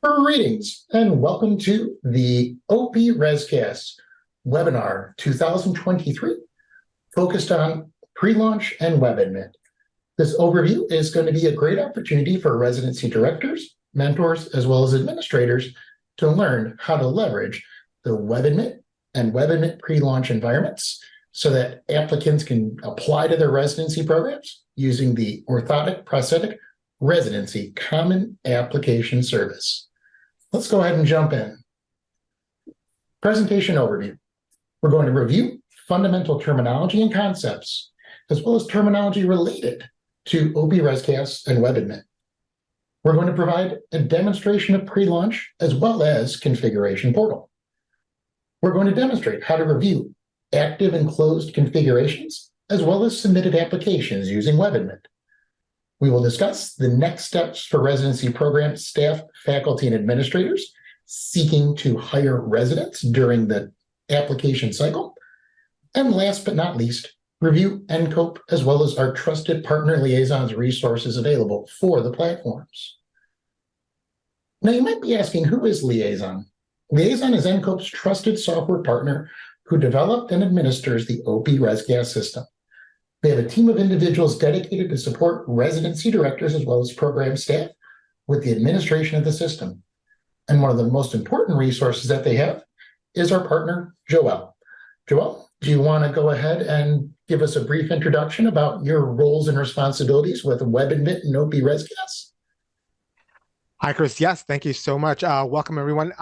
Greetings and welcome to the OPRESCAS webinar 2023 focused on pre-launch and WebAdMIT. This overview is going to be a great opportunity for residency directors, mentors, as well as administrators to learn how to leverage the WebAdMIT and WebAdMIT pre-launch environments so that applicants can apply to their residency programs using the orthotic prosthetic residency common application service. Let's go ahead and jump in. Presentation overview. We're going to review fundamental terminology and concepts, as well as terminology related to OPRESCAS and WebAdMIT. We're going to provide a demonstration of pre-launch as well as configuration portal. We're going to demonstrate how to review active and closed configurations, as well as submitted applications using WebAdMIT. We will discuss the next steps for residency program staff, faculty, and administrators seeking to hire residents during the application cycle. And last but not least, review NCOPE as well as our trusted partner liaisons resources available for the platforms. Now you might be asking, who is Liaison? Liaison is NCOPE's trusted software partner who developed and administers the OPRESCAS system. They have a team of individuals dedicated to support residency directors as well as program staff with the administration of the system. And one of the most important resources that they have is our partner, Joelle. Joelle, do you want to go ahead and give us a brief introduction about your roles and responsibilities with WebAdMIT and OPRESCAS? Hi, Chris. Yes, thank you so much. Welcome, everyone.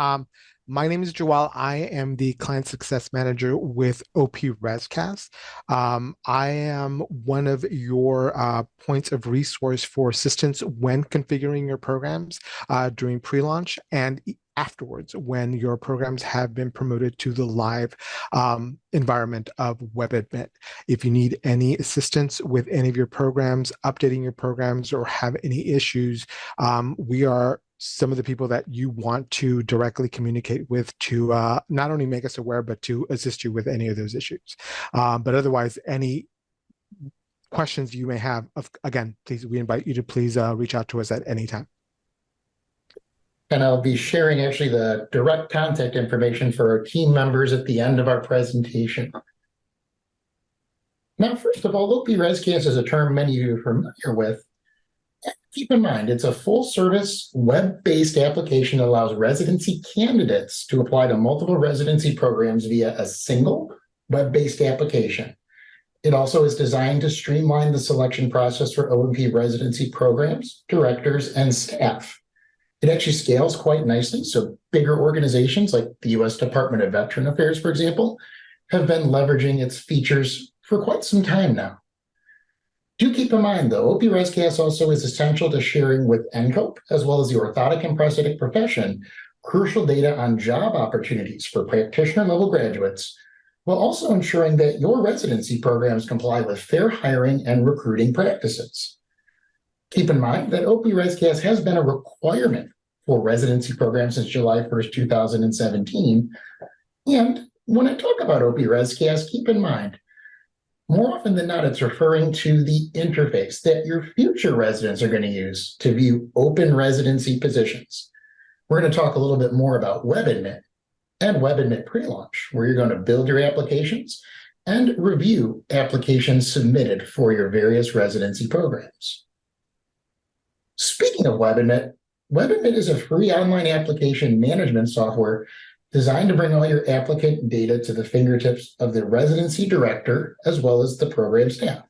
My name is Joelle. I am the Client Success Manager with OPRESCAS. I am one of your points of resource for assistance when configuring your programs during pre-launch and afterwards when your programs have been promoted to the live environment of WebAdMIT. If you need any assistance with any of your programs, updating your programs, or have any issues, we are some of the people that you want to directly communicate with to not only make us aware, but to assist you with any of those issues. But otherwise, any questions you may have, again, please, we invite you to please reach out to us at any time. And I'll be sharing actually the direct contact information for our team members at the end of our presentation. Now, first of all, OPRESCAS is a term many of you are familiar with. Keep in mind, it's a full-service, web-based application that allows residency candidates to apply to multiple residency programs via a single web-based application. It also is designed to streamline the selection process for O&P residency programs, directors, and staff. It actually scales quite nicely, so bigger organizations like the U.S. Department of Veteran Affairs, for example, have been leveraging its features for quite some time now. Do keep in mind, though, OPRESCAS also is essential to sharing with NCOPE, as well as the orthotic and prosthetic profession, crucial data on job opportunities for practitioner-level graduates, while also ensuring that your residency programs comply with fair hiring and recruiting practices. Keep in mind that OPRESCAS has been a requirement for residency programs since July 1st, 2017. And when I talk about OPRESCAS, keep in mind, more often than not, it's referring to the interface that your future residents are going to use to view open residency positions. We're going to talk a little bit more about WebAdMIT and WebAdMIT Prelaunch, where you're going to build your applications and review applications submitted for your various residency programs. Speaking of WebAdMIT, WebAdMIT is a free online application management software designed to bring all your applicant data to the fingertips of the residency director as well as the program staff.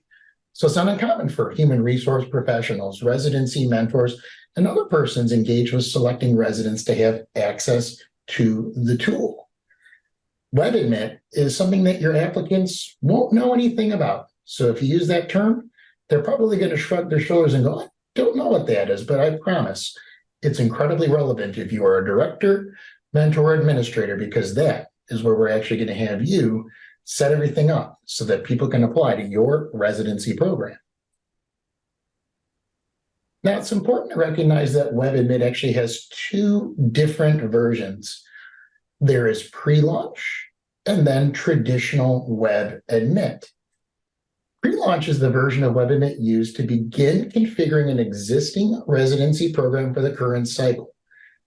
So it's not uncommon for human resource professionals, residency mentors, and other persons engaged with selecting residents to have access to the tool. WebAdMIT is something that your applicants won't know anything about. So if you use that term, they're probably going to shrug their shoulders and go, I don't know what that is, but I promise it's incredibly relevant if you are a director, mentor, administrator, because that is where we're actually going to have you set everything up so that people can apply to your residency program. Now, it's important to recognize that WebAdMIT actually has two different versions. There is pre-launch and then traditional WebAdMIT. Prelaunch is the version of WebAdMIT used to begin configuring an existing residency program for the current cycle.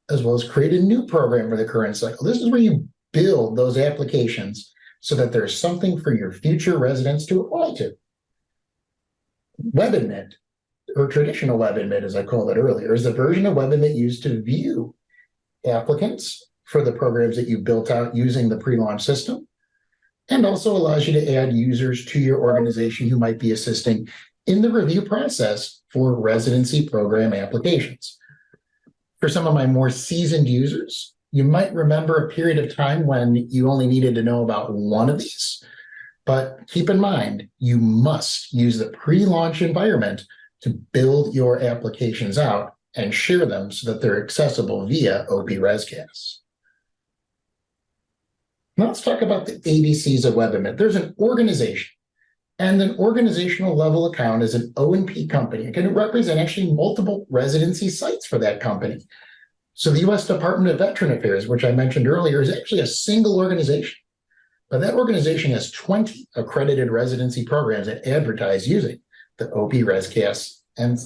as well as create a new program for the current cycle. This is where you build those applications so that there's something for your future residents to apply to. WebAdMIT, or traditional WebAdMIT, as I called it earlier, is the version of WebAdMIT used to view applicants for the programs that you built out using the pre-launch system, and also allows you to add users to your organization who might be assisting in the review process for residency program applications. For some of my more seasoned users, you might remember a period of time when you only needed to know about one of these, but keep in mind, you must use the pre-launch environment to build your applications out and share them so that they're accessible via OPRESCAS. Now let's talk about the ABCs of WebAdMIT. There's an organization, and an organizational level account is an O&P company. It can represent actually multiple residency sites for that company. So the U.S. Department of Veteran Affairs, which I mentioned earlier, is actually a single organization. But that organization has 20 accredited residency programs that advertise using the OPRESCAS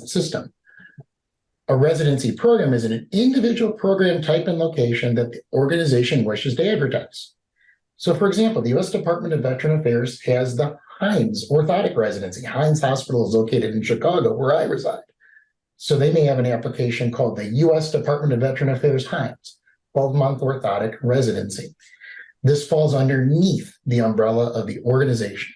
system. A residency program is an individual program type and location that the organization wishes to advertise. So, for example, the U.S. Department of Veteran Affairs has the Hines Orthotic Residency. Hines Hospital is located in Chicago, where I reside. So they may have an application called the U.S. Department of Veteran Affairs Hines 12-month orthotic residency. This falls underneath the umbrella of the organization.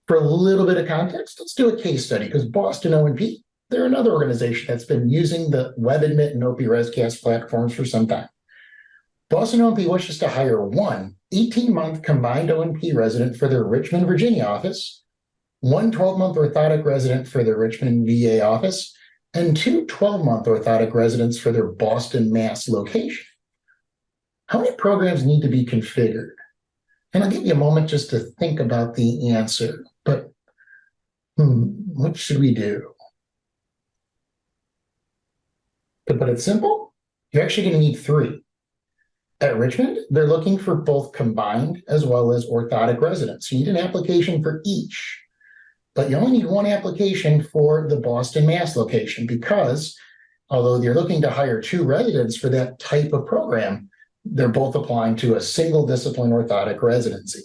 For a little bit of context, let's do a case study, because Boston O&P, they're another organization that's been using the WebAdMIT and OPRESCAS platforms for some time. Boston O&P wishes to hire one 18-month combined O&P resident for their Richmond, Virginia office, one 12-month orthotic resident for their Richmond, VA office, and two 12-month orthotic residents for their Boston, Mass location. How many programs need to be configured? And I'll give you a moment just to think about the answer, but what should we do? To put it simple, you're actually going to need 3. At Richmond, they're looking for both combined as well as orthotic residents. You need an application for each, but you only need one application for the Boston, Mass location, because although you're looking to hire 2 residents for that type of program, they're both applying to a single discipline orthotic residency.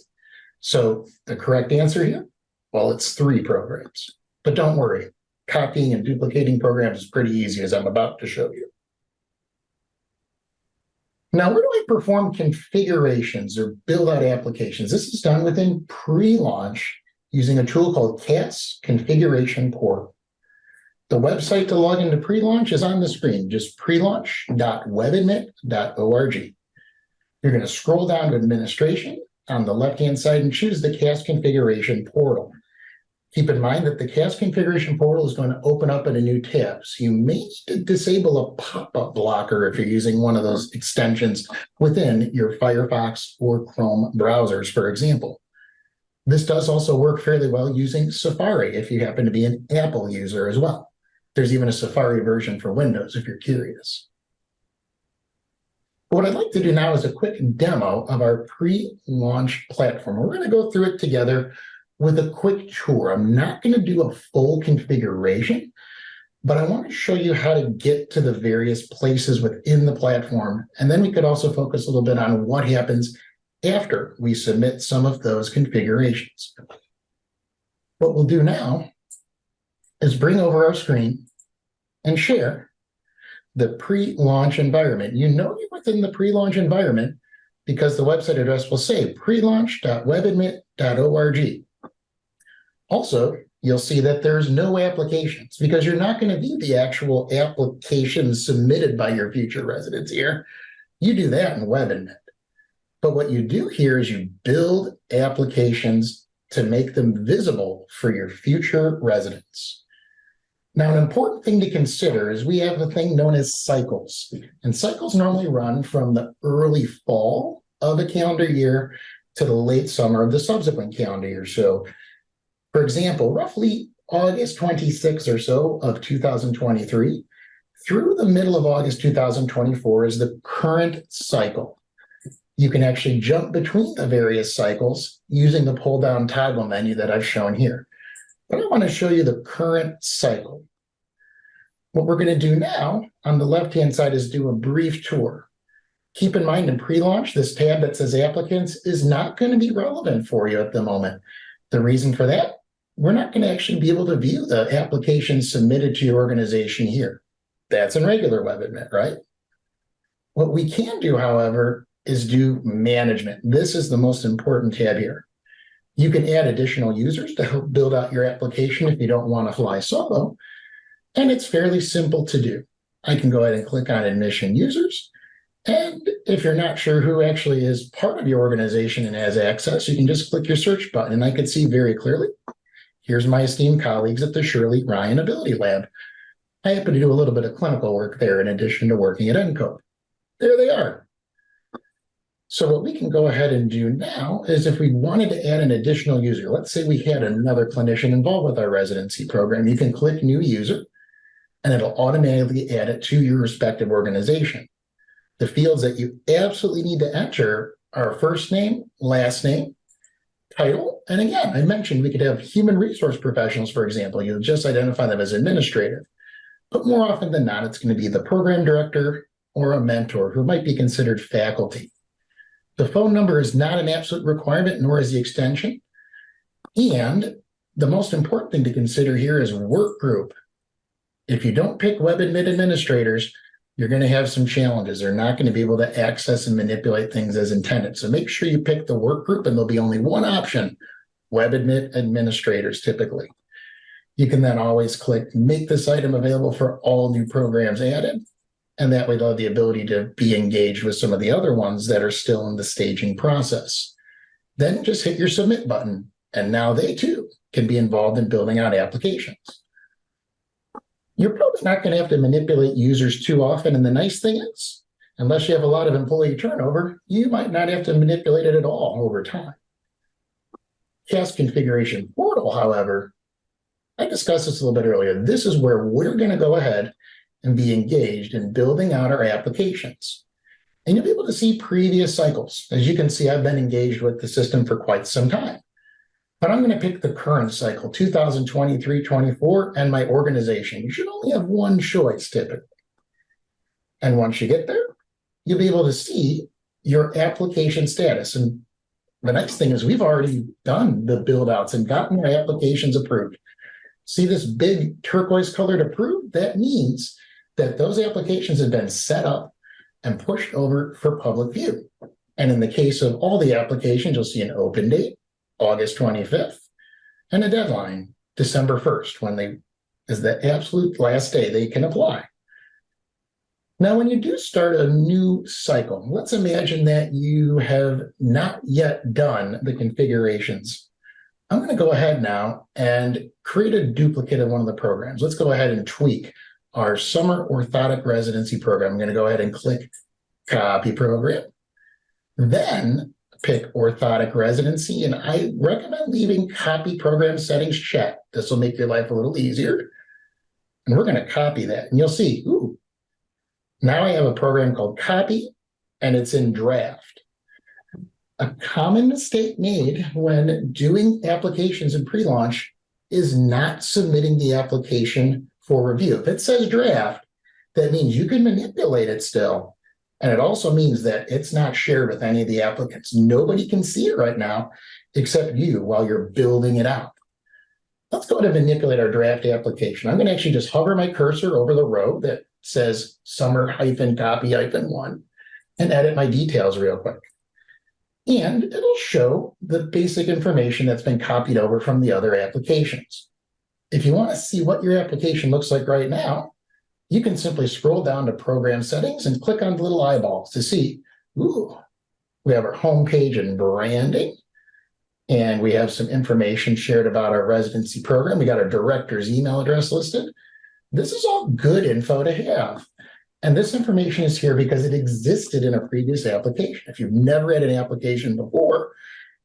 So the correct answer here, well, it's 3 programs. But don't worry, copying and duplicating programs is pretty easy, as I'm about to show you. Now, where do I perform configurations or build out applications? This is done within pre-launch using a tool called CAS Configuration Portal. The website to log into pre-launch is on the screen, just prelaunch.webadmit.org. You're going to scroll down to Administration on the left-hand side and choose the CAS Configuration Portal. Keep in mind that the CAS Configuration Portal is going to open up in a new tab, so you may need to disable a pop-up blocker if you're using one of those extensions within your Firefox or Chrome browsers, for example. This does also work fairly well using Safari if you happen to be an Apple user as well. There's even a Safari version for Windows if you're curious. What I'd like to do now is a quick demo of our pre-launch platform. We're going to go through it together with a quick tour. I'm not going to do a full configuration, but I want to show you how to get to the various places within the platform. And then we could also focus a little bit on what happens after we submit some of those configurations. What we'll do now is bring over our screen and share the pre-launch environment. You know you're within the pre-launch environment because the website address will say prelaunch.webadmit.org. Also, you'll see that there's no applications because you're not going to view the actual applications submitted by your future residents here. You do that in WebAdMIT. But what you do here is you build applications to make them visible for your future residents. Now, an important thing to consider is we have a thing known as cycles. And cycles normally run from the early fall of a calendar year to the late summer of the subsequent calendar year. So, for example, roughly August 26 or so of 2023 through the middle of August 2024 is the current cycle. You can actually jump between the various cycles using the pull-down toggle menu that I've shown here. But I want to show you the current cycle. What we're going to do now on the left-hand side is do a brief tour. Keep in mind in pre-launch, this tab that says applicants is not going to be relevant for you at the moment. The reason for that, we're not going to actually be able to view the applications submitted to your organization here. That's in regular WebAdMIT, right? What we can do, however, is do management. This is the most important tab here. You can add additional users to help build out your application if you don't want to fly solo, and it's fairly simple to do. I can go ahead and click on admission users, and if you're not sure who actually is part of your organization and has access, you can just click your search button, and I can see very clearly, here's my esteemed colleagues at the Shirley Ryan Ability Lab. I happen to do a little bit of clinical work there in addition to working at NCOPE. There they are. So what we can go ahead and do now is if we wanted to add an additional user, let's say we had another clinician involved with our residency program, you can click new user and it'll automatically add it to your respective organization. The fields that you absolutely need to enter are first name, last name, title, and again, I mentioned we could have human resource professionals, for example. You'll just identify them as administrative, but more often than not, it's going to be the program director or a mentor who might be considered faculty. The phone number is not an absolute requirement, nor is the extension. And the most important thing to consider here is work group. If you don't pick WebAdMIT administrators, you're going to have some challenges. They're not going to be able to access and manipulate things as intended. So make sure you pick the work group, and there'll be only one option, WebAdMIT administrators typically. You can then always click make this item available for all new programs added. And that way they'll have the ability to be engaged with some of the other ones that are still in the staging process. Then just hit your submit button, and now they too can be involved in building out applications. You're probably not going to have to manipulate users too often, and the nice thing is, unless you have a lot of employee turnover, you might not have to manipulate it at all over time. Task configuration portal, however, I discussed this a little bit earlier. This is where we're going to go ahead and be engaged in building out our applications. And you'll be able to see previous cycles. As you can see, I've been engaged with the system for quite some time. But I'm going to pick the current cycle, 2023-24, and my organization. You should only have one choice typically. And once you get there, you'll be able to see your application status. And the nice thing is we've already done the build outs and gotten our applications approved. See this big turquoise colored approved? That means that those applications have been set up and pushed over for public view. And in the case of all the applications, you'll see an open date, August 25th, and a deadline, December 1st, when is the absolute last day they can apply. Now, when you do start a new cycle, let's imagine that you have not yet done the configurations. I'm going to go ahead now and create a duplicate of one of the programs. Let's go ahead and tweak our summer orthotic residency program. I'm going to go ahead and click copy program. Then pick orthotic residency, and I recommend leaving copy program settings checked. This will make your life a little easier. And we're going to copy that. And you'll see, ooh, now I have a program called copy, and it's in draft. A common mistake made when doing applications in pre-launch is not submitting the application for review. If it says draft, that means you can manipulate it still. And it also means that it's not shared with any of the applicants. Nobody can see it right now except you while you're building it out. Let's go ahead and manipulate our draft application. I'm going to actually just hover my cursor over the row that says summer-copy-1 and edit my details real quick. And it'll show the basic information that's been copied over from the other applications. If you want to see what your application looks like right now, you can simply scroll down to program settings and click on the little eyeballs to see, ooh, we have our home page and branding, and we have some information shared about our residency program. We got our director's email address listed. This is all good info to have. And this information is here because it existed in a previous application. If you've never had an application before,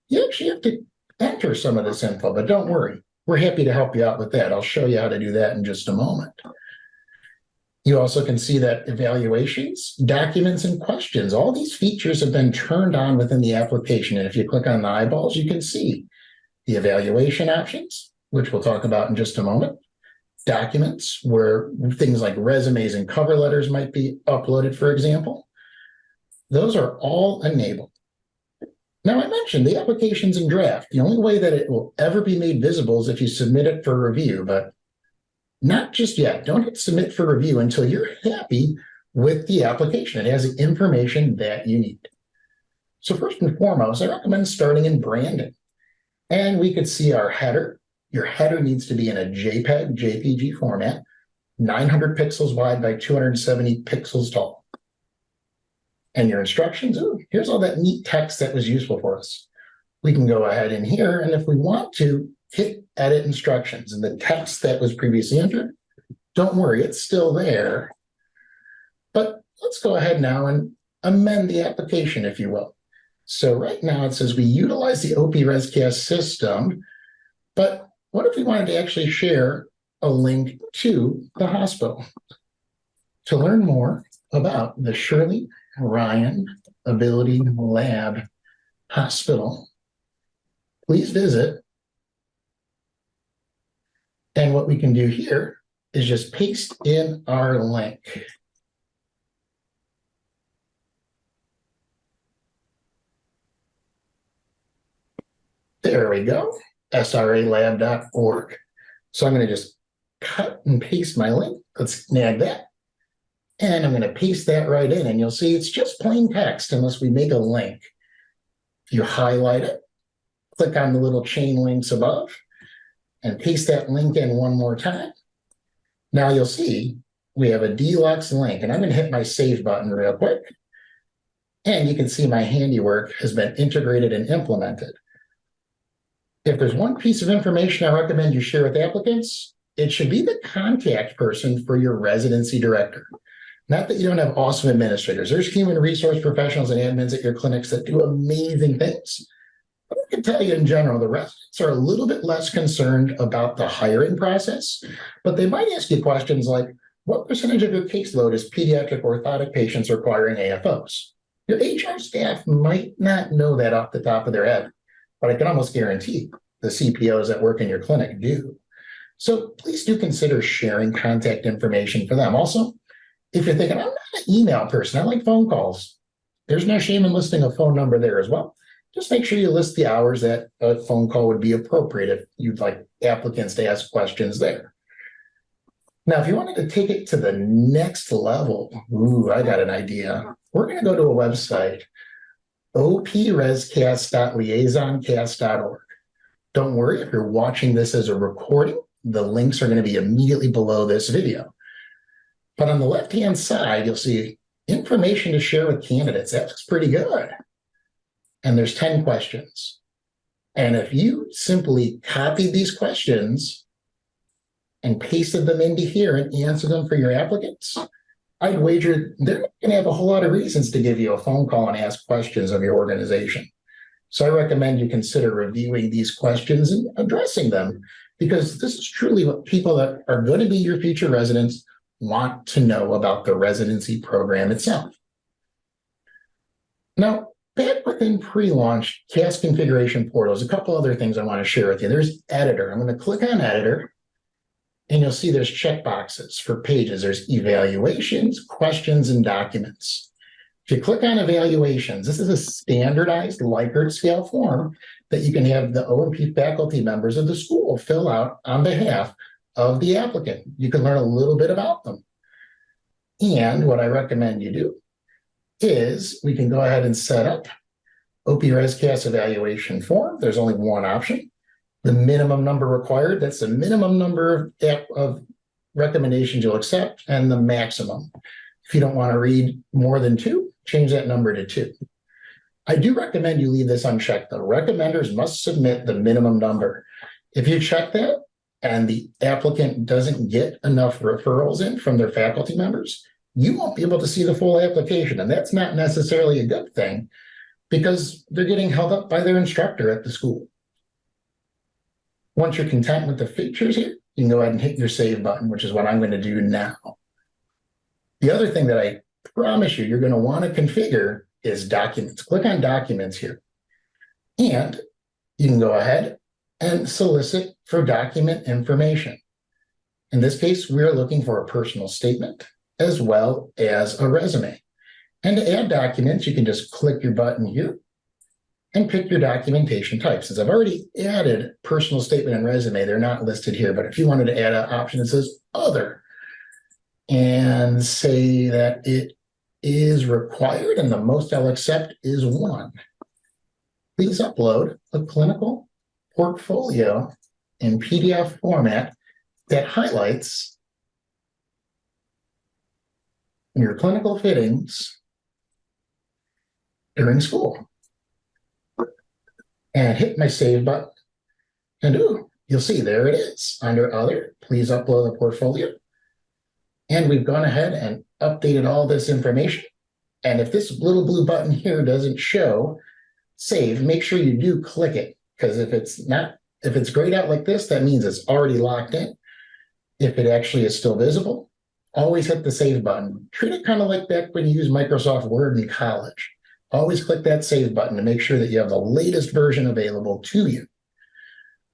you actually have to enter some of this info, but don't worry. We're happy to help you out with that. I'll show you how to do that in just a moment. You also can see that evaluations, documents, and questions, all these features have been turned on within the application. And if you click on the eyeballs, you can see the evaluation options, which we'll talk about in just a moment, documents where things like resumes and cover letters might be uploaded, for example. Those are all enabled. Now, I mentioned the application's in draft. The only way that it will ever be made visible is if you submit it for review, but not just yet. Don't hit submit for review until you're happy with the application. It has the information that you need. So first and foremost, I recommend starting in branding. And we could see our header. Your header needs to be in a JPEG, JPG format, 900 pixels wide by 270 pixels tall. And your instructions, here's all that neat text that was useful for us. We can go ahead in here, and if we want to, hit edit instructions. And the text that was previously entered, don't worry, it's still there. But let's go ahead now and amend the application, if you will. So right now it says we utilize the OPRESCAS system, but what if we wanted to actually share a link to the hospital? To learn more about the Shirley Ryan Ability Lab Hospital, please visit. And what we can do here is just paste in our link. There we go, sralab.org. So I'm going to just cut and paste my link. Let's snag that. And I'm going to paste that right in, and you'll see it's just plain text unless we make a link. If you highlight it, click on the little chain links above, and paste that link in one more time. Now you'll see we have a deluxe link, and I'm going to hit my save button real quick. And you can see my handiwork has been integrated and implemented. If there's one piece of information I recommend you share with applicants, it should be the contact person for your residency director. Not that you don't have awesome administrators. There's human resource professionals and admins at your clinics that do amazing things. But I can tell you in general, the residents are a little bit less concerned about the hiring process, but they might ask you questions like, what percentage of your caseload is pediatric orthotic patients requiring AFOs? Your HR staff might not know that off the top of their head, but I can almost guarantee the CPOs that work in your clinic do. So please do consider sharing contact information for them. Also, if you're thinking, I'm not an email person, I like phone calls, there's no shame in listing a phone number there as well. Just make sure you list the hours that a phone call would be appropriate if you'd like applicants to ask questions there. Now, if you wanted to take it to the next level, I got an idea. We're going to go to a website, oprescas.liaisoncast.org. Don't worry, if you're watching this as a recording, the links are going to be immediately below this video. But on the left-hand side, you'll see information to share with candidates. That looks pretty good. And there's 10 questions. And if you simply copied these questions and pasted them into here and answer them for your applicants, I'd wager they're not going to have a whole lot of reasons to give you a phone call and ask questions of your organization. So I recommend you consider reviewing these questions and addressing them, because this is truly what people that are going to be your future residents want to know about the residency program itself. Now, back within pre-launch CAS configuration portals, a couple other things I want to share with you. There's editor. I'm going to click on editor, and you'll see there's checkboxes for pages. There's evaluations, questions, and documents. If you click on evaluations, this is a standardized Likert scale form that you can have the O&P faculty members of the school fill out on behalf of the applicant. You can learn a little bit about them. And what I recommend you do is we can go ahead and set up OPRESCAS evaluation form. There's only one option. The minimum number required, that's the minimum number of recommendations you'll accept, and the maximum. If you don't want to read more than 2, change that number to 2. I do recommend you leave this unchecked, though. Recommenders must submit the minimum number. If you check that and the applicant doesn't get enough referrals in from their faculty members, you won't be able to see the full application. And that's not necessarily a good thing, because they're getting held up by their instructor at the school. Once you're content with the features here, you can go ahead and hit your save button, which is what I'm going to do now. The other thing that I promise you you're going to want to configure is documents. Click on documents here. And you can go ahead and solicit for document information. In this case, we're looking for a personal statement as well as a resume. And to add documents, you can just click your button here and pick your documentation type. Since I've already added personal statement and resume, they're not listed here. But if you wanted to add an option that says other and say that it is required and the most I'll accept is 1, please upload a clinical portfolio in PDF format that highlights your clinical fittings during school. And hit my save button. And you'll see there it is. Under other, please upload the portfolio. And we've gone ahead and updated all this information. And if this little blue button here doesn't show save, make sure you do click it. Because if it's grayed out like this, that means it's already locked in. If it actually is still visible, always hit the save button. Treat it kind of like back when you use Microsoft Word in college. Always click that save button to make sure that you have the latest version available to you.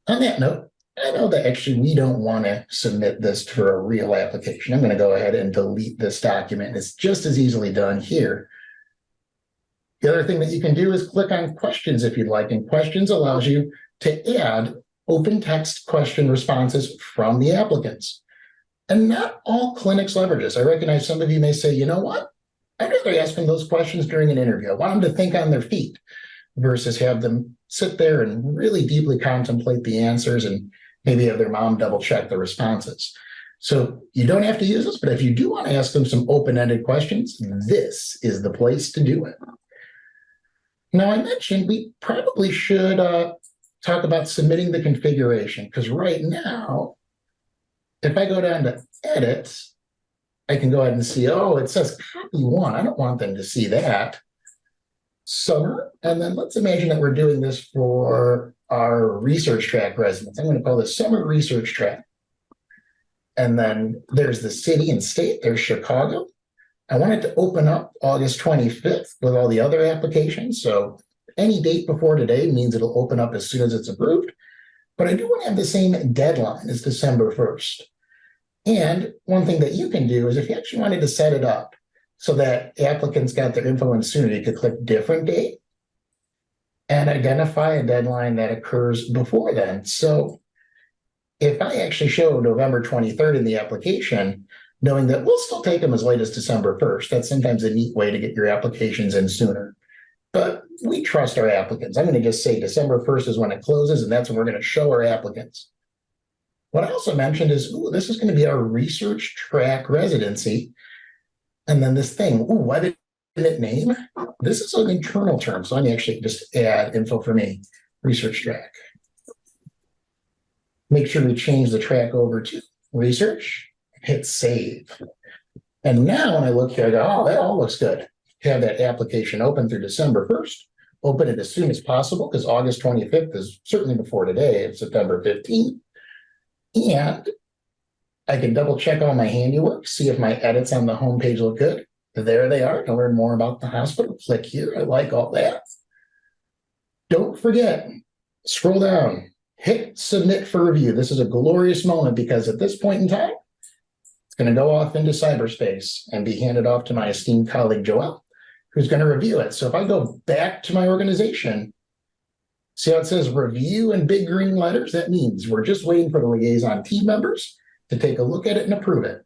On that note, I know that actually we don't want to submit this for a real application. I'm going to go ahead and delete this document. It's just as easily done here. The other thing that you can do is click on questions if you'd like, and questions allows you to add open text question responses from the applicants. And not all clinics leverage this. I recognize some of you may say, you know what? I'd rather ask them those questions during an interview. I want them to think on their feet versus have them sit there and really deeply contemplate the answers and maybe have their mom double check the responses. So you don't have to use this, but if you do want to ask them some open-ended questions, this is the place to do it. Now, I mentioned we probably should talk about submitting the configuration, because right now, if I go down to edit, I can go ahead and see, it says copy 1. I don't want them to see that. Summer, and then let's imagine that we're doing this for our research track residents. I'm going to call this summer research track. And then there's the city and state, there's Chicago. I want it to open up August 25th with all the other applications. So any date before today means it'll open up as soon as it's approved. But I do want to have the same deadline as December 1st. And one thing that you can do is if you actually wanted to set it up so that applicants got their info in sooner, you could click different date and identify a deadline that occurs before then. So if I actually show November 23rd in the application, knowing that we'll still take them as late as December 1st, that's sometimes a neat way to get your applications in sooner. But we trust our applicants. I'm going to just say December 1st is when it closes, and that's when we're going to show our applicants. What I also mentioned is, this is going to be our research track residency. And then this thing, what did it name? This is an internal term, so let me actually just add info for me, research track. Make sure we change the track over to research, hit save. And now when I look here, I go, that all looks good. Have that application open through December 1st, open it as soon as possible, because August 25th is certainly before today, it's September 15th. And I can double check all my handiwork, see if my edits on the homepage look good. There they are. To learn more about the hospital, click here. I like all that. Don't forget, scroll down, hit submit for review. This is a glorious moment because at this point in time, it's going to go off into cyberspace and be handed off to my esteemed colleague, Joelle, who's going to review it. So if I go back to my organization, see how it says review in big green letters? That means we're just waiting for the liaison team members to take a look at it and approve it.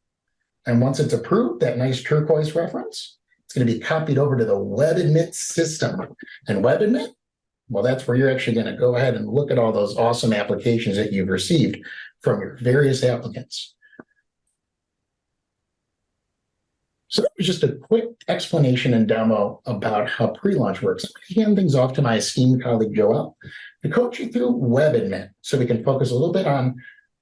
And once it's approved, that nice turquoise reference, it's going to be copied over to the WebAdMIT system. And WebAdMIT, well, that's where you're actually going to go ahead and look at all those awesome applications that you've received from your various applicants. So that was just a quick explanation and demo about how pre-launch works. I'm going to hand things off to my esteemed colleague, Joelle, to coach you through WebAdMIT so we can focus a little bit on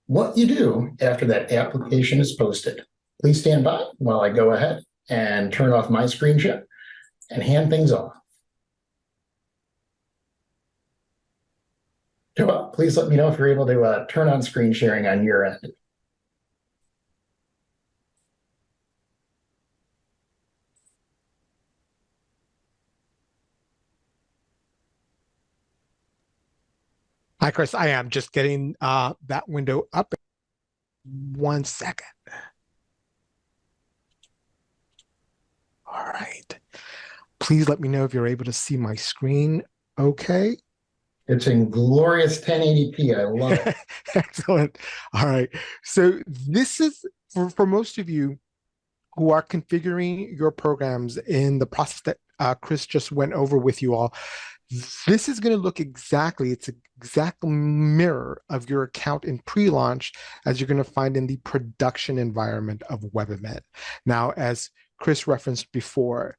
what you do after that application is posted. Please stand by while I go ahead and turn off my screen share and hand things off. Joelle, please let me know if you're able to turn on screen sharing on your end. Hi, Chris. I am just getting that window up. 1 second. All right. Please let me know if you're able to see my screen. Okay. It's in glorious 1080p. I love it. Excellent. All right. So this is for most of you who are configuring your programs in the process that Chris just went over with you all. This is going to look exactly, it's an exact mirror of your account in pre-launch as you're going to find in the production environment of WebAdMIT. Now, as Chris referenced before,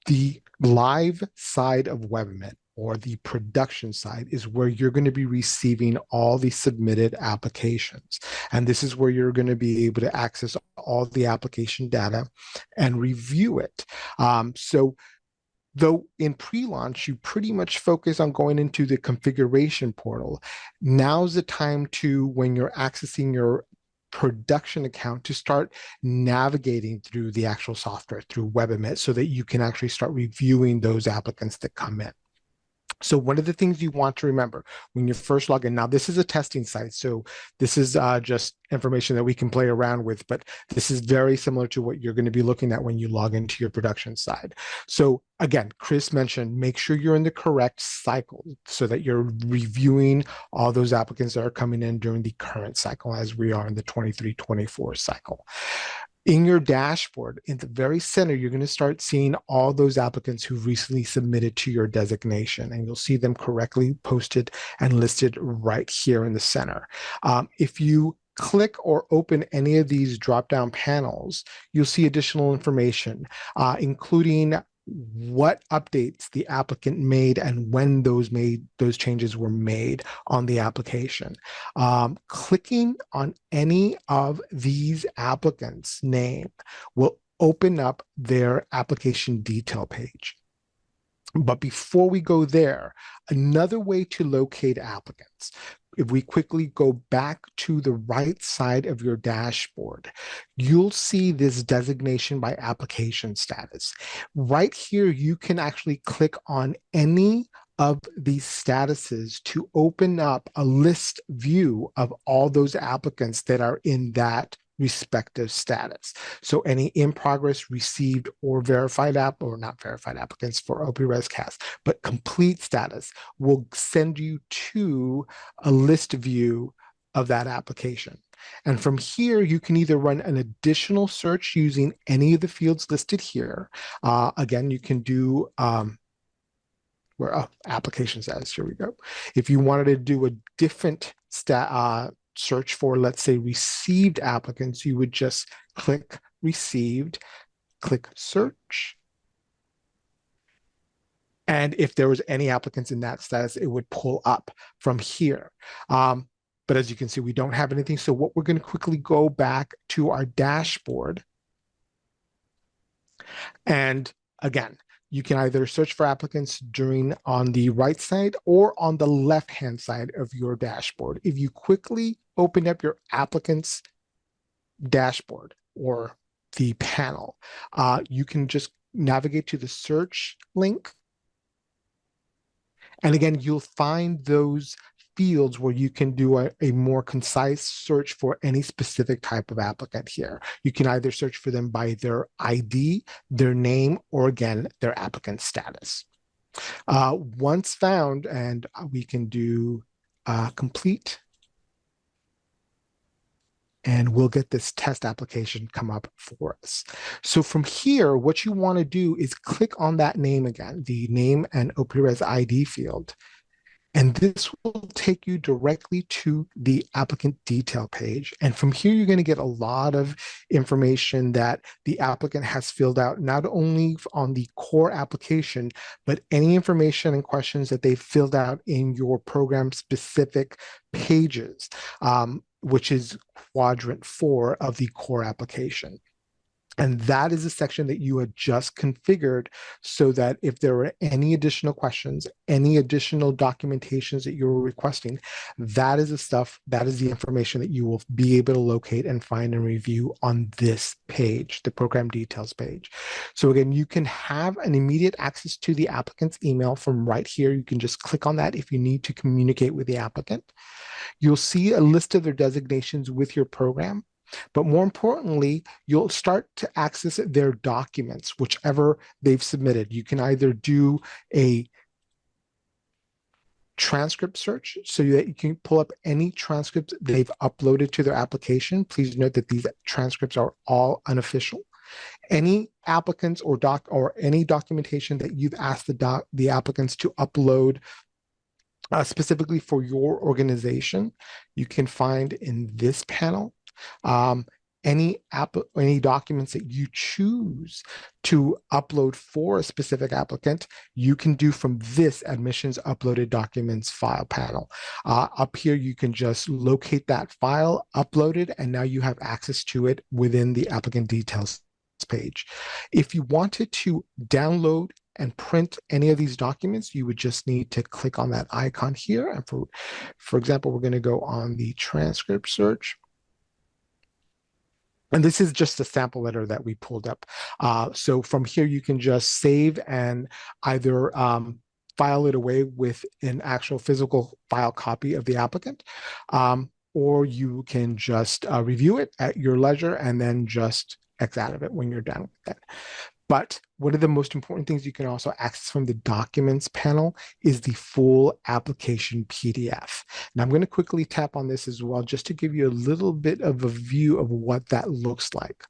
the live side of WebAdMIT or the production side is where you're going to be receiving all the submitted applications. And this is where you're going to be able to access all the application data and review it. So though in pre-launch, you pretty much focus on going into the configuration portal. Now's the time to, when you're accessing your production account, to start navigating through the actual software, through WebAdMIT, so that you can actually start reviewing those applicants that come in. So one of the things you want to remember when you first log in, now this is a testing site, so this is just information that we can play around with, but this is very similar to what you're going to be looking at when you log into your production side. So again, Chris mentioned, make sure you're in the correct cycle so that you're reviewing all those applicants that are coming in during the current cycle, as we are in the 23-24 cycle. In your dashboard, in the very center, you're going to start seeing all those applicants who recently submitted to your designation, and you'll see them correctly posted and listed right here in the center. If you click or open any of these drop-down panels, you'll see additional information, including what updates the applicant made and when those changes were made on the application. Clicking on any of these applicants' name will open up their application detail page. But before we go there, another way to locate applicants, if we quickly go back to the right side of your dashboard, you'll see this designation by application status. Right here, you can actually click on any of these statuses to open up a list view of all those applicants that are in that respective status. So any in progress, received, or verified app, or not verified applicants for OPRESCAS, but complete status will send you to a list view of that application. And from here, you can either run an additional search using any of the fields listed here. Again, you can do application status. Here we go. If you wanted to do a different search for, let's say, received applicants, you would just click received, click search. And if there was any applicants in that status, it would pull up from here. But as you can see, we don't have anything. So what we're going to quickly go back to our dashboard. And again, you can either search for applicants on the right side or on the left-hand side of your dashboard. If you quickly open up your applicants dashboard or the panel, you can just navigate to the search link. And again, you'll find those fields where you can do a more concise search for any specific type of applicant here. You can either search for them by their ID, their name, or again, their applicant status. Once found, and we can do complete, and we'll get this test application come up for us. So from here, what you want to do is click on that name again, the name and OPRES ID field. And this will take you directly to the applicant detail page. And from here, you're going to get a lot of information that the applicant has filled out, not only on the core application, but any information and questions that they filled out in your program specific pages, which is quadrant 4 of the core application. And that is a section that you had just configured so that if there were any additional questions, any additional documentations that you were requesting, that is the information that you will be able to locate and find and review on this page, the program details page. So again, you can have an immediate access to the applicant's email from right here. You can just click on that if you need to communicate with the applicant. You'll see a list of their designations with your program. But more importantly, you'll start to access their documents, whichever they've submitted. You can either do a transcript search so that you can pull up any transcripts they've uploaded to their application. Please note that these transcripts are all unofficial. Any applicants or any documentation that you've asked the applicants to upload specifically for your organization, you can find in this panel. Any documents that you choose to upload for a specific applicant, you can do from this admissions uploaded documents file panel. Up here, you can just locate that file, upload it, and now you have access to it within the applicant details page. If you wanted to download and print any of these documents, you would just need to click on that icon here. And for example, we're going to go on the transcript search. And this is just a sample letter that we pulled up. So from here, you can just save and either file it away with an actual physical file copy of the applicant, or you can just review it at your leisure and then just X out of it when you're done with it. But one of the most important things you can also access from the documents panel is the full application PDF. And I'm going to quickly tap on this as well, just to give you a little bit of a view of what that looks like.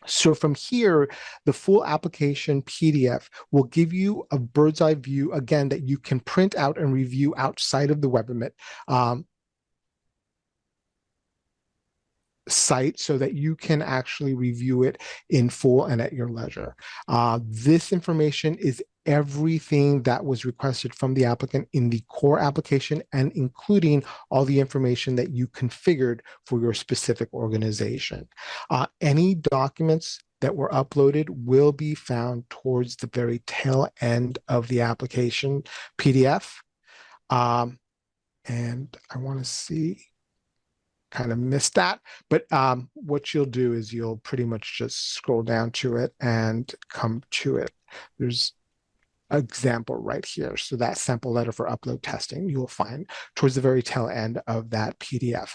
So from here, the full application PDF will give you a bird's eye view, again, that you can print out and review outside of the WebAdMIT site so that you can actually review it in full and at your leisure. This information is everything that was requested from the applicant in the core application, and including all the information that you configured for your specific organization. Any documents that were uploaded will be found towards the very tail end of the application PDF. And I want to see, kind of missed that, but what you'll do is you'll pretty much just scroll down to it and come to it. There's an example right here. So that sample letter for upload testing, you will find towards the very tail end of that PDF.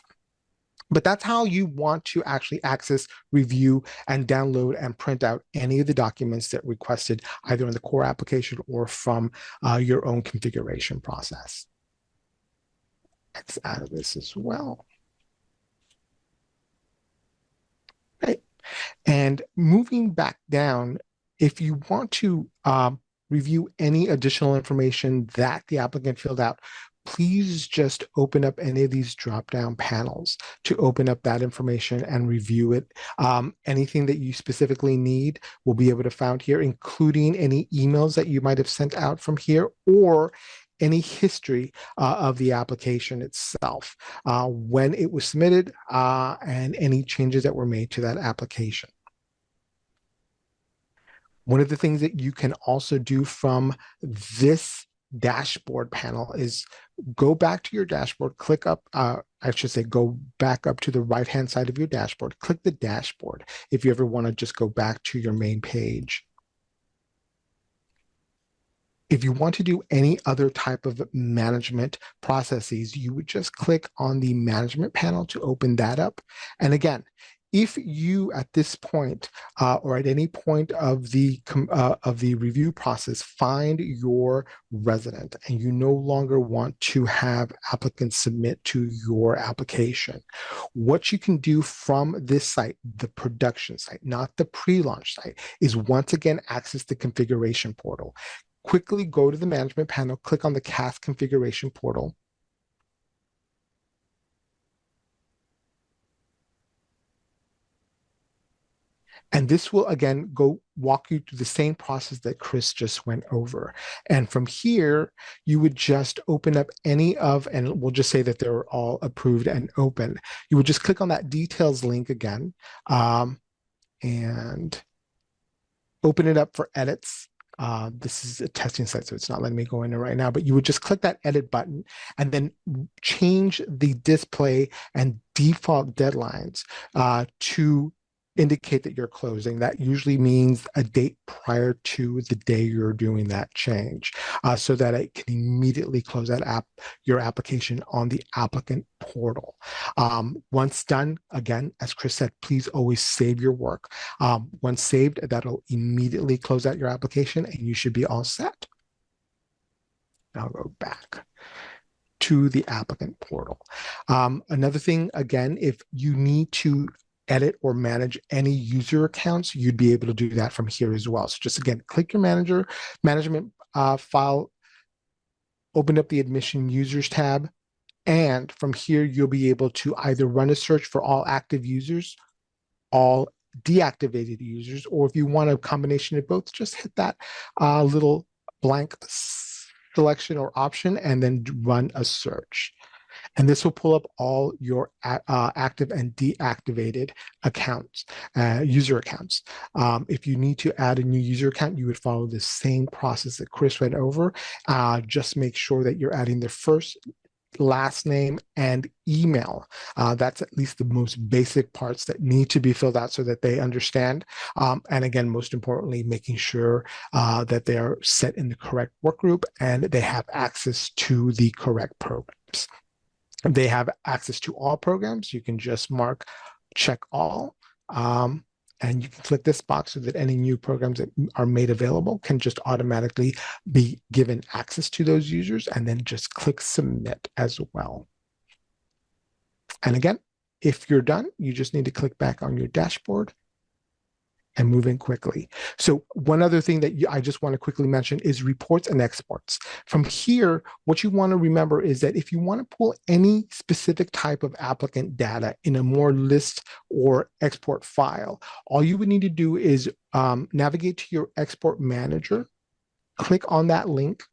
But that's how you want to actually access, review, and download and print out any of the documents that requested either in the core application or from your own configuration process. X out of this as well. Right. And moving back down, if you want to review any additional information that the applicant filled out, please just open up any of these drop-down panels to open up that information and review it. Anything that you specifically need will be able to found here, including any emails that you might have sent out from here, or any history of the application itself, when it was submitted, and any changes that were made to that application. One of the things that you can also do from this dashboard panel is go back to your dashboard, click up, I should say, go back up to the right-hand side of your dashboard, click the dashboard if you ever want to just go back to your main page. If you want to do any other type of management processes, you would just click on the management panel to open that up. And again, if you at this point or at any point of the review process find your resident and you no longer want to have applicants submit to your application, what you can do from this site, the production site, not the pre-launch site, is once again access the configuration portal. Quickly go to the management panel, click on the CAS configuration portal. And this will again walk you through the same process that Chris just went over. And from here, you would just open up any of, and we'll just say that they're all approved and open. You would just click on that details link again, and open it up for edits. This is a testing site, so it's not letting me go in there right now, but you would just click that edit button and then change the display and default deadlines to indicate that you're closing. That usually means a date prior to the day you're doing that change, so that it can immediately close your application on the applicant portal. Once done, again, as Chris said, please always save your work. Once saved, that'll immediately close out your application and you should be all set. I'll go back to the applicant portal. Another thing, again, if you need to edit or manage any user accounts, you'd be able to do that from here as well. So just again, click your management file, open up the admission users tab, and from here, you'll be able to either run a search for all active users, all deactivated users, or if you want a combination of both, just hit that little blank selection or option and then run a search. And this will pull up all your active and deactivated accounts, user accounts. If you need to add a new user account, you would follow the same process that Chris went over. Just make sure that you're adding the first, last name, and email. That's at least the most basic parts that need to be filled out so that they understand. And again, most importantly, making sure that they are set in the correct work group and they have access to the correct programs. They have access to all programs. You can just mark check all. And you can click this box so that any new programs that are made available can just automatically be given access to those users, and then just click submit as well. And again, if you're done, you just need to click back on your dashboard and move in quickly. So one other thing that I just want to quickly mention is reports and exports. From here, what you want to remember is that if you want to pull any specific type of applicant data in a more list or export file, all you would need to do is navigate to your export manager, click on that link.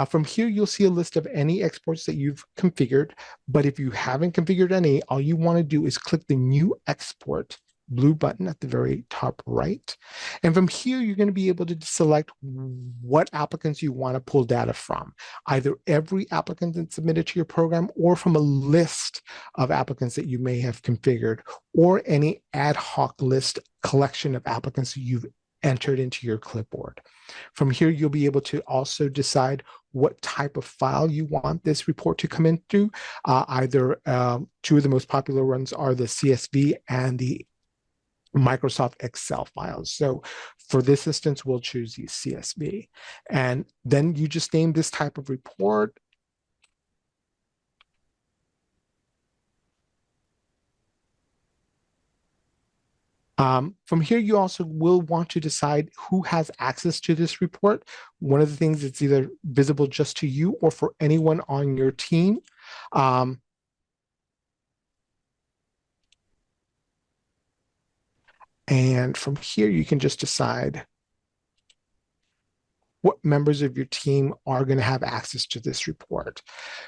From here, you'll see a list of any exports that you've configured. But if you haven't configured any, all you want to do is click the new export blue button at the very top right. And from here, you're going to be able to select what applicants you want to pull data from, either every applicant that's submitted to your program or from a list of applicants that you may have configured, or any ad hoc list collection of applicants that you've entered into your clipboard. From here, you'll be able to also decide what type of file you want this report to come into. Either two of the most popular ones are the CSV and the Microsoft Excel files. So for this instance, we'll choose the CSV. And then you just name this type of report. From here, you also will want to decide who has access to this report. One of the things that's either visible just to you or for anyone on your team. And from here, you can just decide what members of your team are going to have access to this report.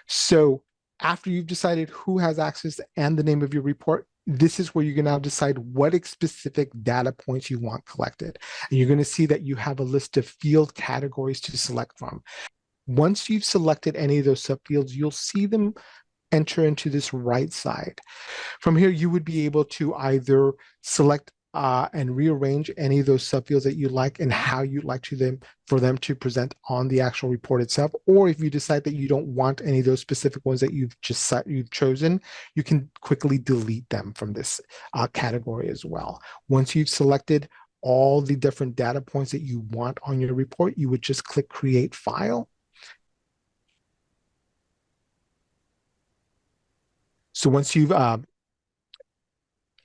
So after you've decided who has access and the name of your report, this is where you can now decide what specific data points you want collected. And you're going to see that you have a list of field categories to select from. Once you've selected any of those subfields, you'll see them enter into this right side. From here, you would be able to either select and rearrange any of those subfields that you like and how you'd like for them to present on the actual report itself. Or if you decide that you don't want any of those specific ones that you've chosen, you can quickly delete them from this category as well. Once you've selected all the different data points that you want on your report, you would just click Create File. So once you've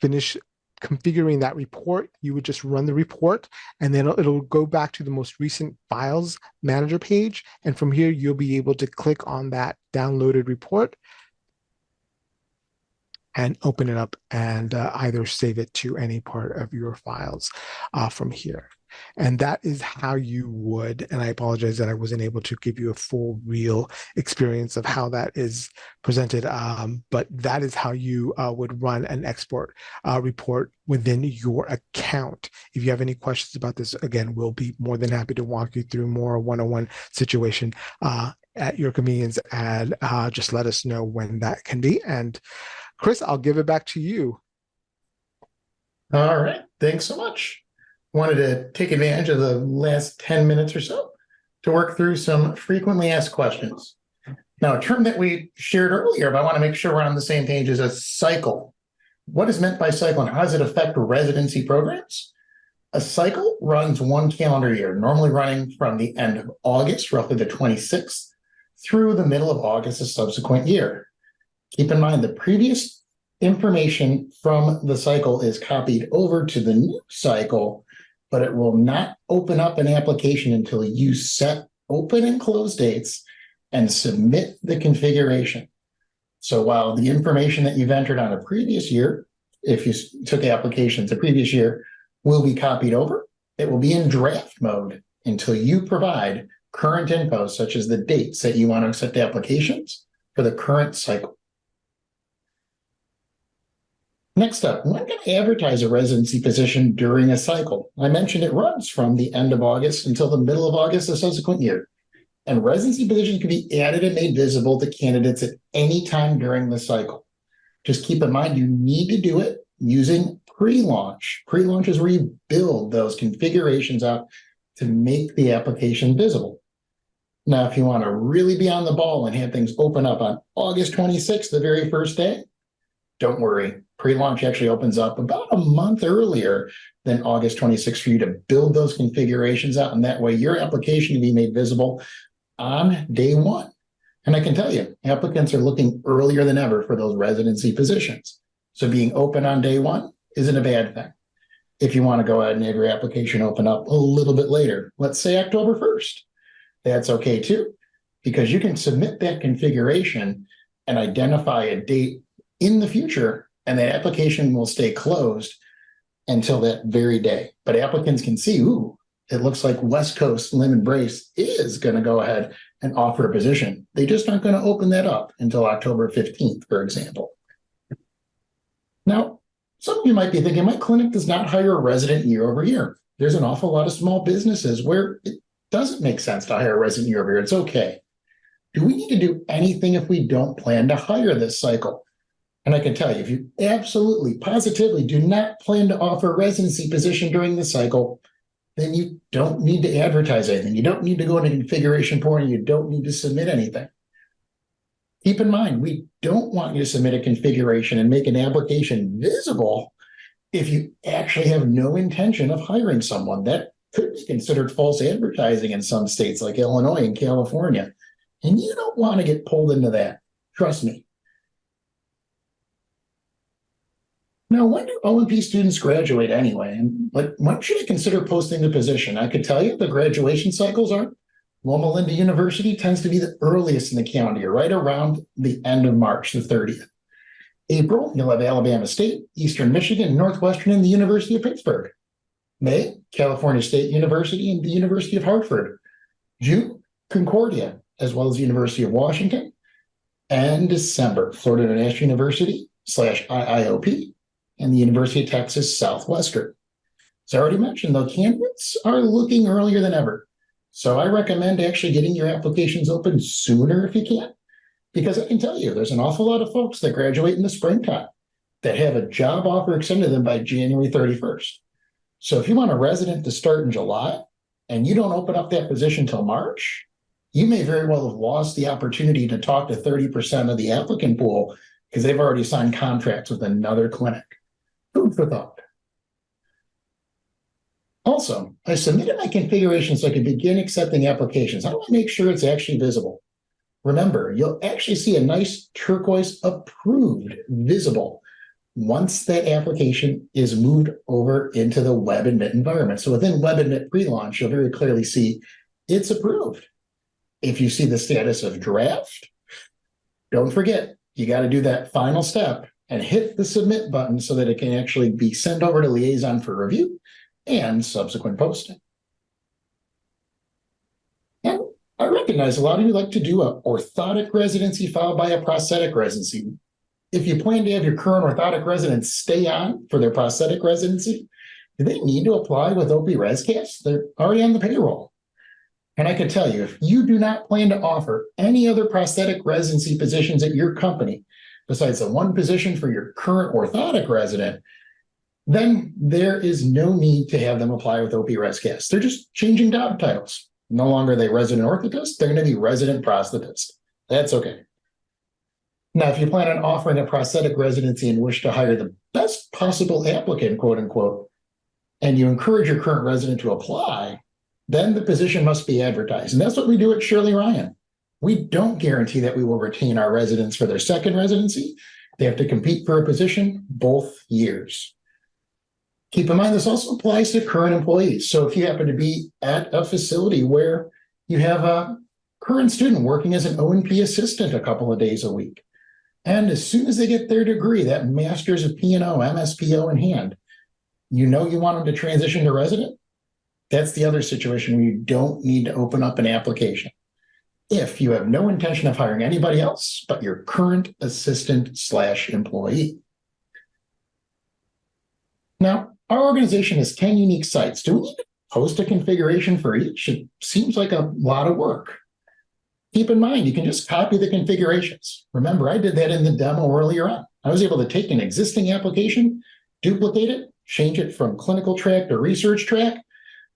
finished configuring that report, you would just run the report, and then it'll go back to the most recent files manager page. And from here, you'll be able to click on that downloaded report and open it up and either save it to any part of your files from here. And that is how you would, and I apologize that I wasn't able to give you a full real experience of how that is presented, but that is how you would run an export report within your account. If you have any questions about this, again, we'll be more than happy to walk you through more one-on-one situation at your convenience, and just let us know when that can be. And Chris, I'll give it back to you. All right, thanks so much. Wanted to take advantage of the last 10 minutes or so to work through some frequently asked questions. Now, a term that we shared earlier, but I want to make sure we're on the same page, is a cycle. What is meant by cycle and how does it affect residency programs? A cycle runs one calendar year, normally running from the end of August, roughly the 26th, through the middle of August, a subsequent year. Keep in mind the previous information from the cycle is copied over to the new cycle, but it will not open up an application until you set open and close dates and submit the configuration. So while the information that you've entered on a previous year, if you took applications the previous year, will be copied over, it will be in draft mode until you provide current info, such as the dates that you want to accept applications for the current cycle. Next up, when can I advertise a residency position during a cycle? I mentioned it runs from the end of August until the middle of August the subsequent year. And residency positions can be added and made visible to candidates at any time during the cycle. Just keep in mind, you need to do it using pre-launch. Pre-launch is where you build those configurations out to make the application visible. Now, if you want to really be on the ball and have things open up on August 26th, the very first day, don't worry. Pre-launch actually opens up about a month earlier than August 26th for you to build those configurations out. And that way your application can be made visible on day one. And I can tell you, applicants are looking earlier than ever for those residency positions. So being open on day one isn't a bad thing. If you want to go ahead and have your application open up a little bit later, let's say October 1st, that's okay too, because you can submit that configuration and identify a date in the future, and that application will stay closed until that very day. But applicants can see, ooh, it looks like West Coast Limb Brace is going to go ahead and offer a position. They just aren't going to open that up until October 15th, for example. Now, some of you might be thinking, my clinic does not hire a resident year over year. There's an awful lot of small businesses where it doesn't make sense to hire a resident year over year. It's okay. Do we need to do anything if we don't plan to hire this cycle? And I can tell you, if you absolutely, positively do not plan to offer a residency position during the cycle, then you don't need to advertise anything. You don't need to go into configuration portal. You don't need to submit anything. Keep in mind, we don't want you to submit a configuration and make an application visible if you actually have no intention of hiring someone. That could be considered false advertising in some states like Illinois and California. And you don't want to get pulled into that. Trust me. Now, when do O&P students graduate anyway? And when should I consider posting the position? I could tell you the graduation cycles are. Loma Linda University tends to be the earliest in the calendar year, right around the end of March, the 30th. April, you'll have Alabama State, Eastern Michigan, Northwestern, and the University of Pittsburgh. May, California State University and the University of Hartford. June, Concordia, as well as the University of Washington. And December, Florida International University /IIOP. And the University of Texas Southwestern. As I already mentioned, though, candidates are looking earlier than ever. So I recommend actually getting your applications open sooner if you can, because I can tell you there's an awful lot of folks that graduate in the springtime that have a job offer extended to them by January 31st. So if you want a resident to start in July and you don't open up that position till March, you may very well have lost the opportunity to talk to 30% of the applicant pool because they've already signed contracts with another clinic. Food for thought. Also, I submitted my configuration so I could begin accepting applications. How do I make sure it's actually visible? Remember, you'll actually see a nice turquoise approved visible once that application is moved over into the WebAdMIT environment. So within WebAdMIT Prelaunch, you'll very clearly see it's approved. If you see the status of draft, don't forget, you got to do that final step and hit the submit button so that it can actually be sent over to Liaison for review and subsequent posting. And I recognize a lot of you like to do an orthotic residency followed by a prosthetic residency. If you plan to have your current orthotic residents stay on for their prosthetic residency, do they need to apply with OPRESCAS? They're already on the payroll. And I can tell you, if you do not plan to offer any other prosthetic residency positions at your company, besides the one position for your current orthotic resident, then there is no need to have them apply with OPRESCAS. They're just changing job titles. No longer are they resident orthotist, they're going to be resident prosthetist. That's okay. Now, if you plan on offering a prosthetic residency and wish to hire the best possible applicant, quote unquote, and you encourage your current resident to apply, then the position must be advertised. And that's what we do at Shirley Ryan. We don't guarantee that we will retain our residents for their second residency. They have to compete for a position both years. Keep in mind, this also applies to current employees. So if you happen to be at a facility where you have a current student working as an O&P assistant a couple of days a week, and as soon as they get their degree, that master's of P&O, MSPO in hand, you know you want them to transition to resident, that's the other situation where you don't need to open up an application. If you have no intention of hiring anybody else but your current assistant/employee. Now, our organization has 10 unique sites. Do we need to post a configuration for each? It seems like a lot of work. Keep in mind, you can just copy the configurations. Remember, I did that in the demo earlier on. I was able to take an existing application, duplicate it, change it from clinical track to research track,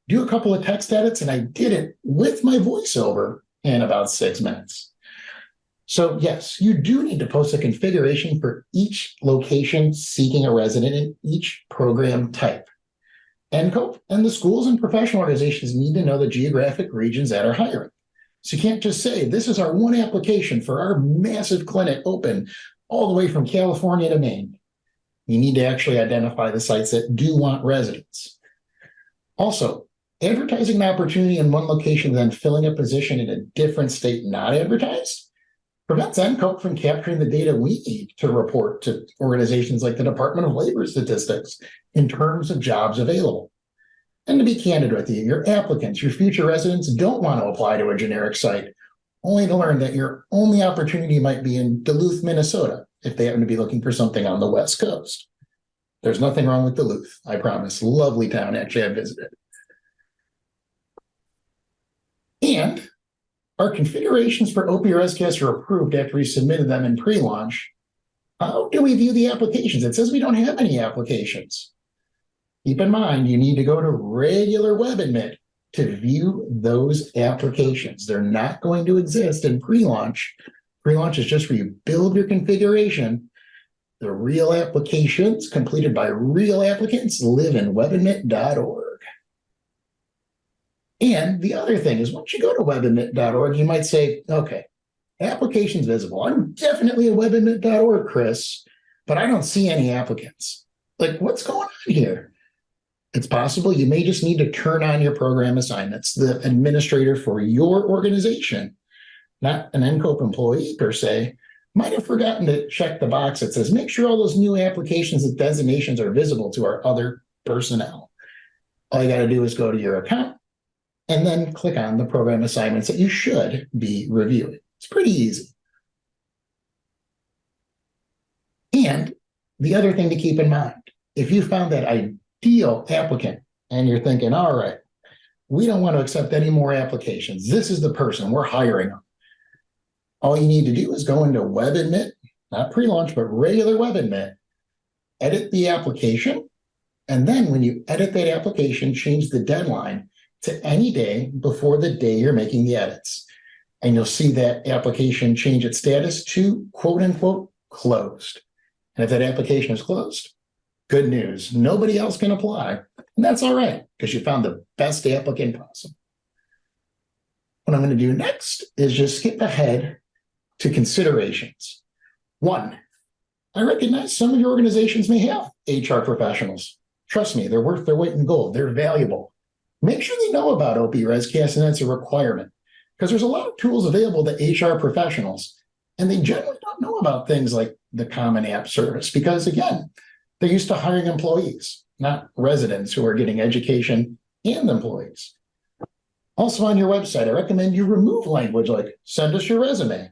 do a couple of text edits, and I did it with my voiceover in about 6 minutes. So yes, you do need to post a configuration for each location seeking a resident in each program type. NCOPE and the schools and professional organizations need to know the geographic regions that are hiring. So you can't just say, this is our one application for our massive clinic open all the way from California to Maine. You need to actually identify the sites that do want residents. Also, advertising an opportunity in one location, then filling a position in a different state not advertised, prevents NCOPE from capturing the data we need to report to organizations like the Department of Labor Statistics in terms of jobs available. And to be candid with you, your applicants, your future residents don't want to apply to a generic site, only to learn that your only opportunity might be in Duluth, Minnesota, if they happen to be looking for something on the West Coast. There's nothing wrong with Duluth, I promise. Lovely town, actually, I visited. And our configurations for OPRESCAS are approved after we submitted them in pre-launch. How do we view the applications? It says we don't have any applications. Keep in mind, you need to go to regular WebAdMIT to view those applications. They're not going to exist in pre-launch. Pre-launch is just where you build your configuration. The real applications completed by real applicants live in webadmit.org. And the other thing is, once you go to webadmit.org, you might say, okay, applications visible. I'm definitely at webadmit.org, Chris, but I don't see any applicants. Like, what's going on here? It's possible you may just need to turn on your program assignments. The administrator for your organization, not an NCOPE employee per se, might have forgotten to check the box that says, make sure all those new applications and designations are visible to our other personnel. All you got to do is go to your account and then click on the program assignments that you should be reviewing. It's pretty easy. And the other thing to keep in mind, if you found that ideal applicant and you're thinking, all right, we don't want to accept any more applications. This is the person, we're hiring them. All you need to do is go into WebAdMIT, not pre-launch, but regular WebAdMIT, edit the application, and then when you edit that application, change the deadline to any day before the day you're making the edits. And you'll see that application change its status to quote unquote closed. And if that application is closed, good news, nobody else can apply. And that's all right, because you found the best applicant possible. What I'm going to do next is just skip ahead to considerations. One, I recognize some of your organizations may have HR professionals. Trust me, they're worth their weight in gold. They're valuable. Make sure they know about OPRESCAS, and that's a requirement, because there's a lot of tools available to HR professionals, and they generally don't know about things like the Common App Service, because again, they're used to hiring employees, not residents who are getting education and employees. Also on your website, I recommend you remove language like send us your resume,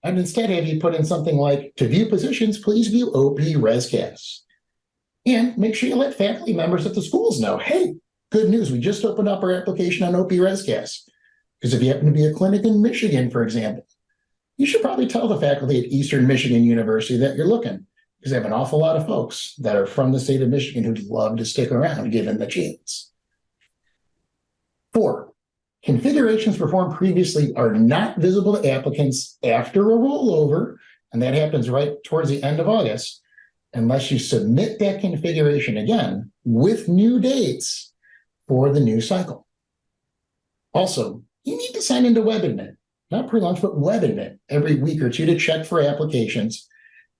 and instead have you put in something like, to view positions, please view OPRESCAS. And make sure you let faculty members at the schools know, hey, good news, we just opened up our application on OPRESCAS. Because if you happen to be a clinic in Michigan, for example, you should probably tell the faculty at Eastern Michigan University that you're looking, because I have an awful lot of folks that are from the state of Michigan who'd love to stick around given the chance. 4, configurations performed previously are not visible to applicants after a rollover, and that happens right towards the end of August, unless you submit that configuration again with new dates for the new cycle. Also, you need to sign into WebAdMIT, not Prelaunch, but WebAdMIT every week or two to check for applications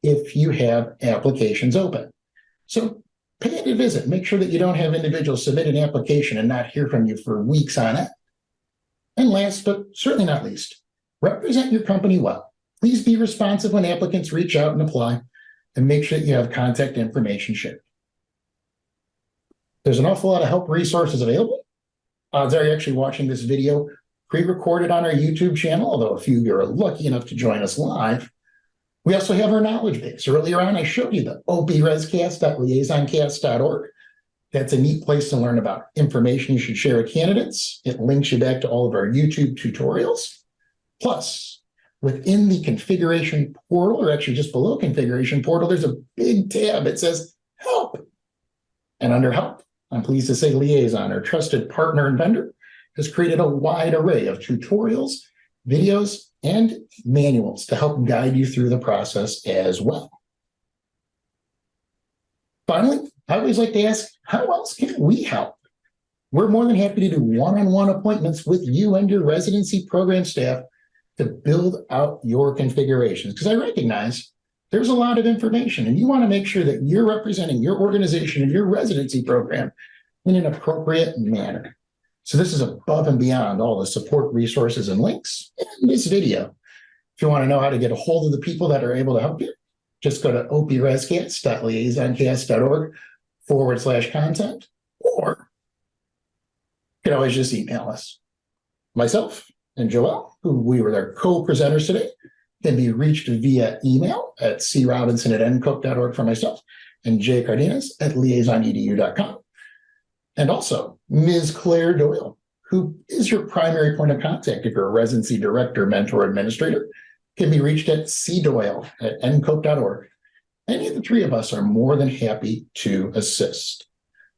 if you have applications open. So pay it a visit. Make sure that you don't have individuals submit an application and not hear from you for weeks on end. And last, but certainly not least, represent your company well. Please be responsive when applicants reach out and apply, and make sure that you have contact information shared. There's an awful lot of help resources available. Odds are you're actually watching this video pre-recorded on our YouTube channel, although a few of you are lucky enough to join us live. We also have our knowledge base. Earlier on, I showed you the OPRESCAS.liaisoncast.org. That's a neat place to learn about information you should share with candidates. It links you back to all of our YouTube tutorials. Plus, within the configuration portal, or actually just below configuration portal, there's a big tab. It says Help. And under Help, I'm pleased to say Liaison, our trusted partner and vendor, has created a wide array of tutorials, videos, and manuals to help guide you through the process as well. Finally, I always like to ask, how else can we help? We're more than happy to do one-on-one appointments with you and your residency program staff to build out your configurations, because I recognize there's a lot of information and you want to make sure that you're representing your organization and your residency program in an appropriate manner. So this is above and beyond all the support resources and links in this video. If you want to know how to get a hold of the people that are able to help you, just go to oprescas.liaisoncast.org/content, or you can always just email us. Myself and Joelle, who we were their co-presenters today, can be reached via email at crobinson@ncope.org for myself, and jcardenas@liaisonedu.com. And also, Ms. Claire Doyle, who is your primary point of contact if you're a residency director, mentor, administrator, can be reached at cdoyle@ncope.org. Any of the three of us are more than happy to assist.